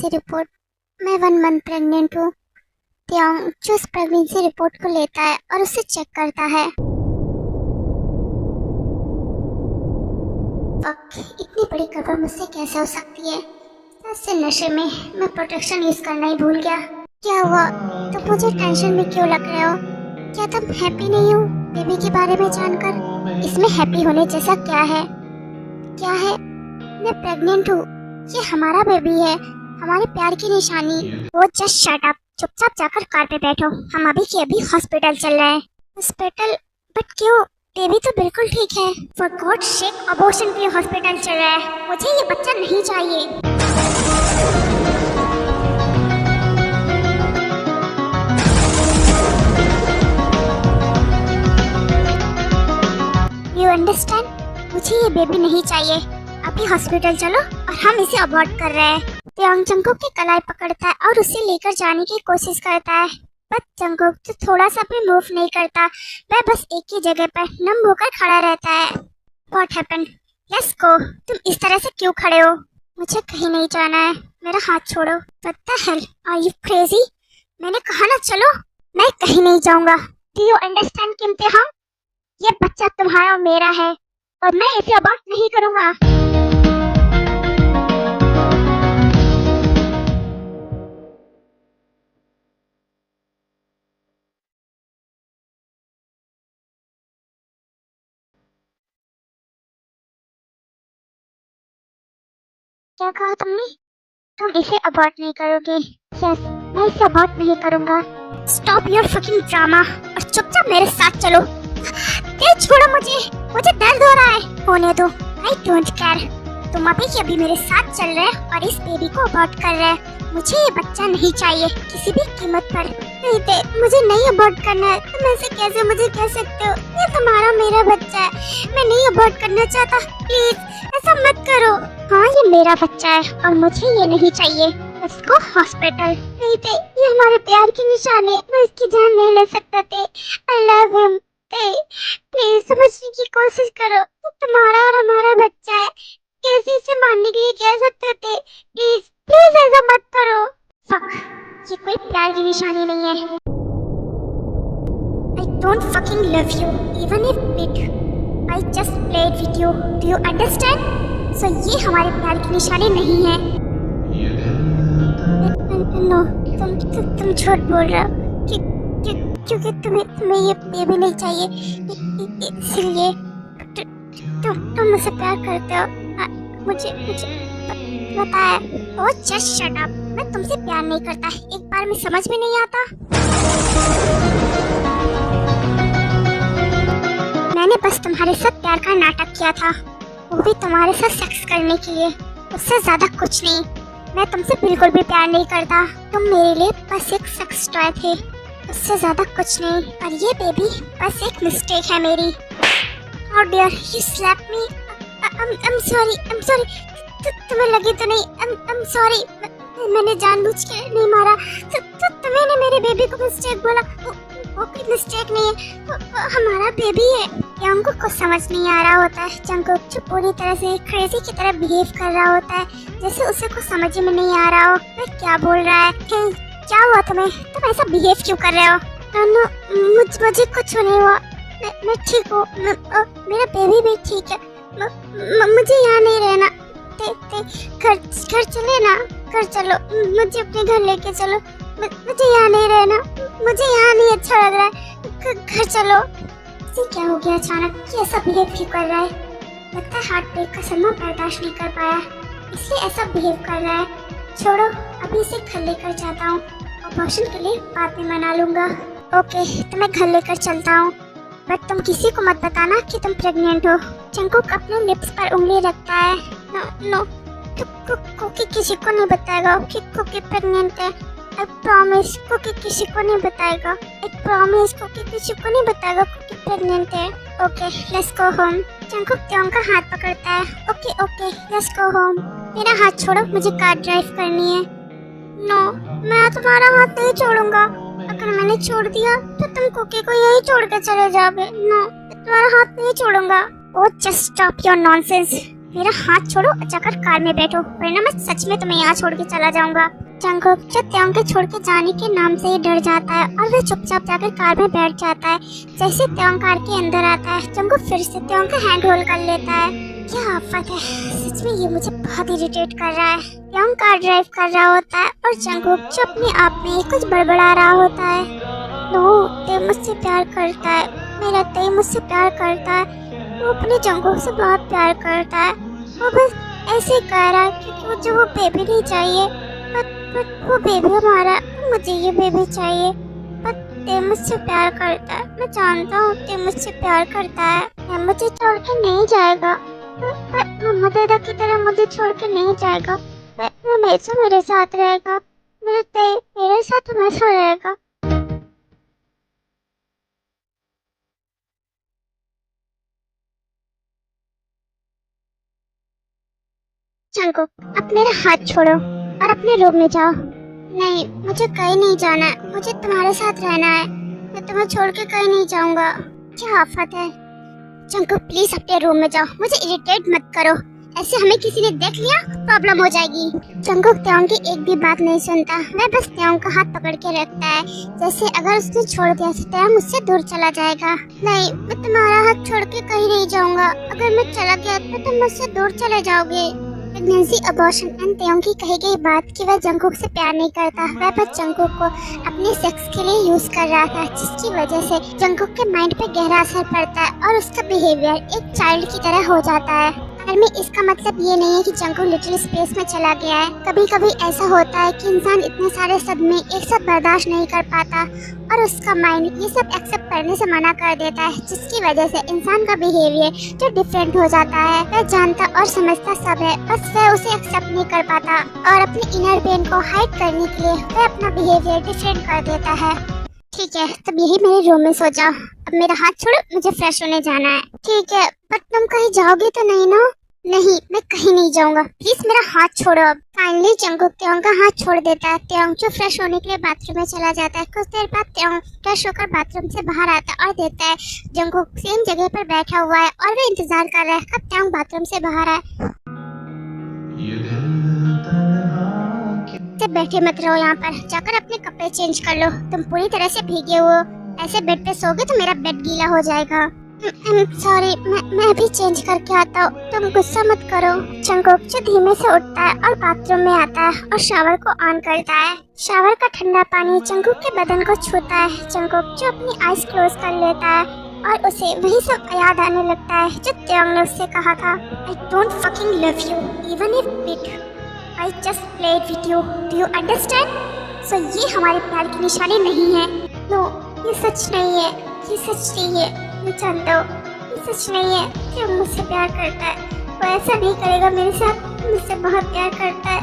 Pregnancy report. मैं 1 month pregnant हूँ। त्योंग जो उस प्रेगनेंसी रिपोर्ट को लेता है और उसे चेक करता है। इतनी बड़ी गड़बड़ मुझसे कैसे हो सकती है? ऐसे नशे में मैं प्रोटेक्शन यूज करना ही भूल गया। क्या हुआ? तुम मुझे टेंशन में क्यों लग रहे हो? क्या तुम हैप्पी नहीं हो बेबी के बारे में जानकर? इसमें हैप्पी होने जैसा क्या है? क्या है? मैं प्रेग्नेंट हूँ। ये हमारा बेबी है, हमारे प्यार की निशानी। वो जस्ट शट अप, चुपचाप जाकर कार पे बैठो। हम अभी के अभी हॉस्पिटल चल रहे हैं। हॉस्पिटल? बट क्यों? बेबी तो बिल्कुल ठीक है। फॉर गॉड सेक, अबॉर्शन के लिए हॉस्पिटल चल रहा है। मुझे ये बच्चा नहीं चाहिए। You understand? मुझे ये बेबी नहीं चाहिए। अभी हॉस्पिटल चलो और हम इसे अबॉर्ट कर रहे हैं। त्योंग जंगकुक की कलाई पकड़ता है और उसे लेकर जाने की कोशिश करता है। बट जंगकुक तो थोड़ा सा भी मूव नहीं करता। वह बस एक ही जगह पर नम होकर खड़ा रहता है। What happened? Let's go. तुम इस तरह से क्यों खड़े हो? मुझे कहीं नहीं जाना है। मेरा हाथ छोड़ो। What the hell? Are you crazy? मैंने कहा ना चलो। मैं कहीं नहीं जाऊंगा। Do you understand किम्ते हम? ये बच्चा तुम्हारा और मेरा है और मैं इसे अबॉर्ट नहीं करूंगा। क्या कहा तुमने? तुम इसे अबॉर्ट नहीं करोगे? यस, मैं इसे अबॉर्ट नहीं करूंगा। स्टॉप योर फकिंग ड्रामा और चुपचाप मेरे साथ चलो। छोड़ो मुझे दर्द हो रहा है। होने दो, आई डोंट केयर। तुम अभी मेरे साथ चल रहे और इस बेबी को अबॉर्ट कर रहे हैं। मुझे ये बच्चा नहीं चाहिए किसी भी कीमत पर। नहीं, मुझे नहीं अबॉर्ट करना है। तुम ऐसे कैसे मुझे कह सकते हो? ये तुम्हारा मेरा बच्चा है। मैं नहीं अबॉर्ट करना चाहता। प्लीज ऐसा मत करो। हाँ, ये मेरा बच्चा है और मुझे ये नहीं चाहिए। इसको हॉस्पिटल। नहीं थे, ये हमारे प्यार की निशानी है। मैं इसकी जान नहीं ले सकता थे। I love him. प्लीज समझने की कोशिश करो। तुम्हारा और हमारा बच्चा है। कैसे इसे मारने के लिए कह सकते थे? प्लीज प्लीज ऐसा मत करो। फक, ये कोई प्यार की निशानी नहीं है। I don't fucking love you, even if it. I just played with you. Do you understand? So ये हमारे प्यार की निशानी नहीं है। नो, तुम झूठ बोल रहे हो क्योंकि तुम्हें ये बेबी नहीं चाहिए। इसलिए तुम मुझसे प्यार करते हो। मुझे पता है। ओ जस्ट शट अप। मैं तुमसे प्यार नहीं करता। एक बार में समझ में नहीं आता। मैंने बस तुम्हारे साथ प्यार का नाटक किया था, वो भी तुम्हारे साथ सेक्स करने के लिए। उससे ज्यादा कुछ नहीं। मैं तुमसे बिल्कुल भी प्यार नहीं करता। तुम मेरे लिए बस एक सेक्स टॉय थे, उससे ज्यादा कुछ नहीं। और ये बेबी बस एक मिस्टेक है मेरी। How dare you slap me? I'm sorry. तुम्हें लगी तो नहीं? I'm sorry. मैंने जानबूझ के नहीं मारा। तुम्हें मेरे बेबी को मिस्टेक बोला। वो कोई मिस्टेक नहीं है। वो हमारा बेबी है। जंगकुक को समझ नहीं आ रहा होता है। जंगकुक जो पूरी तरह से क्रेजी की तरह बिहेव कर रहा होता है, जैसे उसे कुछ समझ में नहीं आ रहा हो वह क्या बोल रहा है। क्या हुआ तुम्हें? तुम ऐसा बिहेव क्यों कर रहे हो? मुझे कुछ नहीं हुआ। मैं ठीक हूँ। मेरा बेबी भी ठीक है। मुझे यहाँ नहीं रहना। घर चले ना। घर चलो, मुझे अपने घर लेके चलो। मुझे यहाँ नहीं रहना। मुझे यहाँ नहीं अच्छा लग रहा है। घर चलो। इसे क्या हो गया अचानक? ये ऐसा बिहेव क्यों कर रहा है? लगता है हार्ट ब्रेक का सदमा बर्दाश्त नहीं कर पाया, इसलिए ऐसा बिहेव कर रहा है। छोड़ो, अभी इसे घर लेकर जाता हूँ। ऑपरेशन के लिए बाद में मना लूंगा। ओके, तो मैं घर लेकर चलता हूँ। बट तुम किसी को मत बताना कि तुम प्रेग्नेंट हो। जंगकुक अपने लिप्स पर उंगली रखता है। नो, कुकी किसी को नहीं बताएगा कि कुकी प्रेग्नेंट है। आई प्रॉमिस, कुकी किसी को नहीं बताएगा। आई प्रॉमिस, कुकी किसी को नहीं बताएगा कुकी प्रेग्नेंट है। Okay, let's go home. Jungkook Taehyung का हाथ पकड़ता है। Okay, let's go home. मेरा हाथ छोड़ो, मुझे कार ड्राइव करनी है। नो, मैं तुम्हारा हाथ नहीं छोड़ूंगा। अगर मैंने छोड़ दिया तो तुम कुकी को यही छोड़ के चले जाओगे। नो, मैं तुम्हारा हाथ नहीं छोड़ूंगा। ओ जस्ट स्टॉप योर नॉनसेंस। मेरा हाथ छोड़ो, जाकर कार में बैठो, वरना मैं सच में तुम्हें यहाँ छोड़ के चला जाऊंगा। जंगकुक जो त्योंग के छोड़ के जाने के नाम से ही डर जाता है और वह चुपचाप जाकर कार में बैठ जाता है। जैसे त्योंग कार के अंदर आता है, जंगकुक फिर से त्योंग का हैंड होल्ड कर लेता है। क्या आफत है, सच में ये मुझे बहुत इरिटेट कर रहा है। त्योंग कार ड्राइव कर रहा होता है और जंगकुक जो अपने आप में ही कुछ बड़बड़ा रहा होता है। नो, ते मुझसे प्यार करता है, मेरा ते मुझसे प्यार करता है। वो अपने जंगकुक से बहुत प्यार करता है। वो बस ऐसे ही कह रहा है क्योंकि मुझे वो बेबी नहीं चाहिए। बट वो बेबी हमारा, मुझे ये बेबी चाहिए। बट ते मुझसे प्यार करता है, मैं जानता हूँ ते मुझसे प्यार करता है। ते मुझे छोड़ के नहीं जाएगा, मम्मा दादा की तरह मुझे छोड़ के नहीं जाएगा। वो हमेशा मेरे साथ रहेगा, मेरे ते मेरे साथ हमेशा रहेगा। जंगकुक, अब मेरा हाथ छोड़ो और अपने रूम में जाओ। नहीं, मुझे कहीं नहीं जाना है, मुझे तुम्हारे साथ रहना है। मैं तुम्हें छोड़ के कहीं नहीं जाऊंगा। क्या आफत है। जंगकुक प्लीज अपने रूम में जाओ, मुझे इरिटेट मत करो। ऐसे हमें किसी ने देख लिया प्रॉब्लम हो जाएगी। जंगकुक त्योंग की एक भी बात नहीं सुनता, वह बस त्योंग का हाथ पकड़ के रखता है, जैसे अगर उसने छोड़ दिया तो त्योंग मुझसे दूर चला जाएगा। नहीं, मैं तुम्हारा हाथ छोड़ के कहीं नहीं जाऊंगा। अगर मैं चला गया तो तुम मुझसे दूर चले जाओगे। प्रेगनेंसी, अबॉर्शन एंड त्योंग की कही गई बात कि वह जंगकुक से प्यार नहीं करता, वह बस जंगकुक को अपने सेक्स के लिए यूज कर रहा था, जिसकी वजह से जंगकुक के माइंड पे गहरा असर पड़ता है और उसका बिहेवियर एक चाइल्ड की तरह हो जाता है। पर में इसका मतलब ये नहीं है कि जंगकुक लिटिल स्पेस में चला गया है। कभी कभी ऐसा होता है कि इंसान इतने सारे सदमे एक साथ बर्दाश्त नहीं कर पाता और उसका माइंड ये सब एक्सेप्ट करने से मना कर देता है, जिसकी वजह से इंसान का बिहेवियर जो डिफरेंट हो जाता है। वह जानता और समझता सब है, बस वह उसे एक्सेप्ट नहीं कर पाता और अपने इनर पेन को हाइड करने के लिए वह अपना बिहेवियर डिफरेंट कर देता है। ठीक है, तब यही मेरे रूम में सो जाओ। अब मेरा हाथ छोड़ो, मुझे फ्रेश होने जाना है। ठीक है, बट तुम कहीं जाओगे तो नहीं ना? नहीं, मैं कहीं नहीं जाऊंगा, प्लीज मेरा हाथ छोड़ो। अब फाइनली जंगकुक त्योंग का हाथ छोड़ देता है। त्योंग जो फ्रेश होने के लिए बाथरूम में चला जाता है। कुछ देर बाद त्योंग फ्रेश होकर बाथरूम से बाहर आता है और देखता है जंगकुक सेम जगह पर बैठा हुआ है और वह इंतजार कर रहा है कब त्योंग बाथरूम से बाहर आए। बैठे मत रहो यहाँ पर, जाकर अपने कपड़े चेंज कर लो। तुम पूरी तरह से भीगे हो, ऐसे बेड पे सोगे तो मेरा बेड गीला हो जाएगा। सॉरी, मैं अभी चेंज करके आता हूँ, तुम गुस्सा मत करो। जंगकुक जो धीमे से उठता है और बाथरूम में आता है और शावर को ऑन करता है। शावर का ठंडा पानी जंगकुक के बदन को छूता है। जंगकुक जो अपनी आईज क्लोज कर लेता है और उसे वही सब याद आने लगता है जो त्योंग ने उससे कहा था। I don't fucking love you, even if bit. I just played with you. Do you understand? So ये हमारे प्यार की निशानी नहीं है। नो, ये सच नहीं है, ये सच नहीं है। मैं जानता हूँ ये सच नहीं है कि वो मुझसे प्यार करता है। वो ऐसा नहीं करेगा मेरे साथ, मुझसे बहुत प्यार करता है।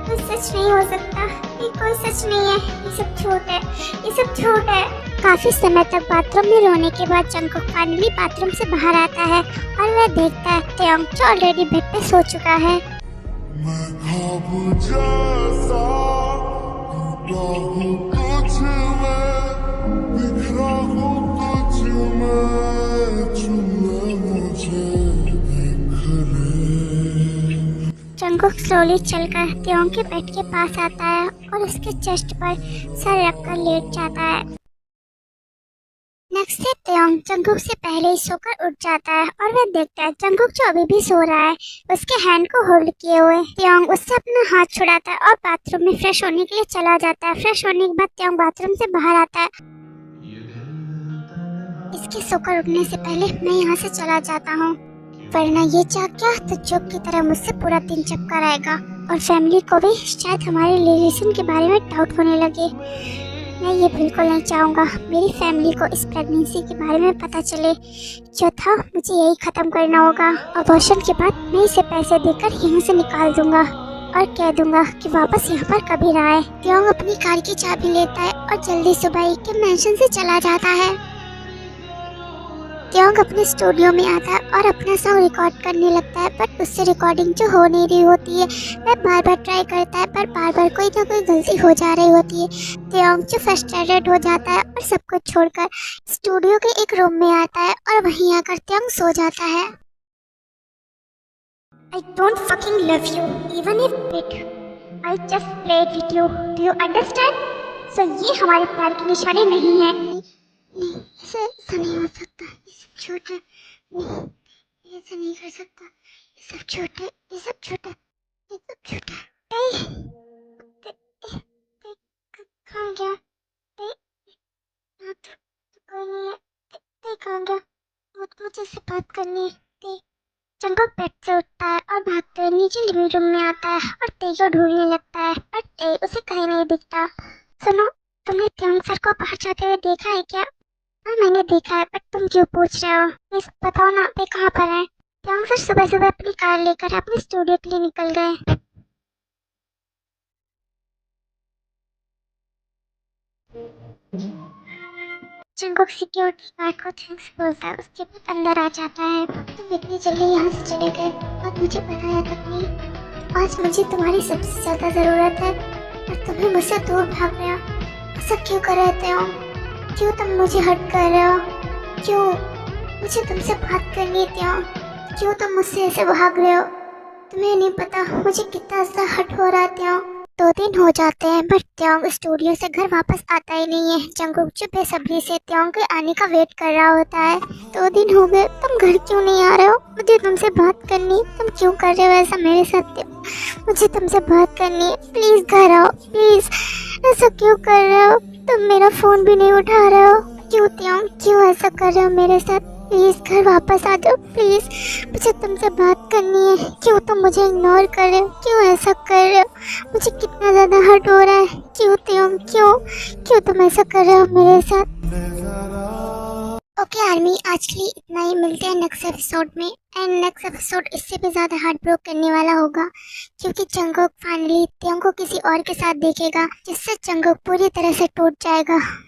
वो सच नहीं हो सकता, ये कोई सच नहीं है, ये सब झूठ है, ये सब झूठ है। काफी समय तक बाथरूम में रोने के बाद जंगकुक फाइनली बाथरूम से बाहर आता है और वह देखता है त्योंग जो ऑलरेडी बेड पे सो चुका है। मैं ख्वाब जैसा टूटा हूँ तुझ में, बिखरा हूँ तुझ में, चुम्मा मुझे देख ले। जंगकुक स्लोली चलकर त्योंग के बेड के पास आता है और उसके चेस्ट पर सर रखकर लेट जाता है। नेक्स्ट डे त्योंग जंगकुक से पहले ही सोकर उठ जाता है और वह देखता है जंगकुक जो अभी भी सो रहा है उसके हैंड को होल्ड किए हुए। त्योंग उससे अपना हाथ छुड़ाता है और बाथरूम में फ्रेश होने के लिए चला जाता है। फ्रेश होने के बाद त्योंग बाथरूम से बाहर आता है। इसके सोकर उठने से पहले मैं यहाँ से चला जाता हूँ, वरना ये चाह क्या तो जोक की तरह मुझसे पूरा दिन चिपका रहेगा और फैमिली को भी शायद हमारे रिलेशन के बारे में डाउट होने लगे। मैं ये बिल्कुल नहीं चाहूँगा मेरी फैमिली को इस प्रेगनेंसी के बारे में पता चले। जो था मुझे यही ख़त्म करना होगा। अबॉर्शन के बाद मैं इसे पैसे देकर यहाँ से निकाल दूंगा और कह दूंगा कि वापस यहाँ पर कभी ना आए। त्योंग अपनी कार की चाबी लेता है और जल्दी सुबह के मैंशन से चला जाता है। त्योंग अपने स्टूडियो में आता है और अपना सॉन्ग रिकॉर्ड करने लगता है, बट उससे रिकॉर्डिंग जो हो नहीं रही होती है। वह बार बार ट्राई करता है पर बार बार कोई ना कोई गलती हो जा रही होती है। त्योंग जो फ्रस्ट्रेटेड हो जाता है और सब कुछ छोड़कर स्टूडियो के एक रूम में आता है और वहीं आकर त्योंग सो जाता है। I don't fucking love you, even if it. I just played with you. Do you understand? So ये हमारे प्यार की निशानी नहीं है। नहीं, ऐसा नहीं हो सकता। ये सब झूठ है। नहीं, ऐसा नहीं कर सकता। ये सब झूठ है। ये सब झूठ है। ये सब झूठ है। कहाँ गया? कोई नहीं है। कहाँ गया? मुझे से बात करनी है। जंगल बेड से उठता है और भागते हुए नीचे लिविंग रूम में आता है और ते को ढूंढने लगता है, पर ते उसे कहीं नहीं दिखता। सुनो, तुमने त्योंग सर को बाहर जाते हुए देखा है क्या? हाँ, मैंने देखा है, पर तुम क्यों पूछ रहे हो? प्लीज बताओ ना, वे कहाँ पर है? त्योंग सर सुबह सुबह अपनी कार लेकर अपने स्टूडियो के लिए निकल गए। जंगुक सिक्योरिटी गार्ड को थैंक्स बोलता है, उसके बाद अंदर आ जाता है। तुम इतनी जल्दी यहाँ से चले गए और मुझे बताया तक नहीं। आज मुझे तुम्हारी सबसे ज्यादा जरूरत है और तुम्हें मुझसे दूर भाग रहे हो। ऐसा क्यों कर रहे हो? क्यों तुम मुझे हर्ट कर रहे हो? क्यों? मुझे तुमसे बात करनी थी। क्यों तुम मुझसे ऐसे भाग रहे हो? तुम्हें नहीं पता मुझे कितना ज्यादा हर्ट हो रहा है। 2 दिन हो जाते हैं, बट त्योंग स्टूडियो से घर वापस आता ही नहीं है। जंगुक जो बेसब्री से त्योंग के आने का वेट कर रहा होता है। 2 दिन हो गए, तुम घर क्यों नहीं आ रहे हो? मुझे तुमसे बात करनी। तुम क्यों कर रहे हो ऐसा मेरे साथ? मुझे तुमसे बात करनी है। प्लीज घर आओ, प्लीज। ऐसा क्यों कर रहे हो? तुम मेरा फोन भी नहीं उठा रहे हो। क्यों त्योंग, क्यों ऐसा कर रहे हो मेरे साथ? प्लीज घर वापस आ जाओ, प्लीज। मुझे तुमसे बात करनी है। क्यों तुम मुझे इग्नोर कर रहे हो? क्यों ऐसा कर रहे हो? मुझे कितना ज्यादा हर्ट हो रहा है। क्यों त्योंग, क्यों तुम ऐसा कर रहे हो मेरे साथ? ओके आर्मी, आज के लिए इतना ही। मिलते हैं नेक्स्ट एपिसोड में। एंड नेक्स्ट एपिसोड इससे भी ज्यादा हार्ट ब्रोक करने वाला होगा, क्योंकि जंगुक फाइनली त्योंग को किसी और के साथ देखेगा, जिससे जंगुक पूरी तरह से टूट जाएगा।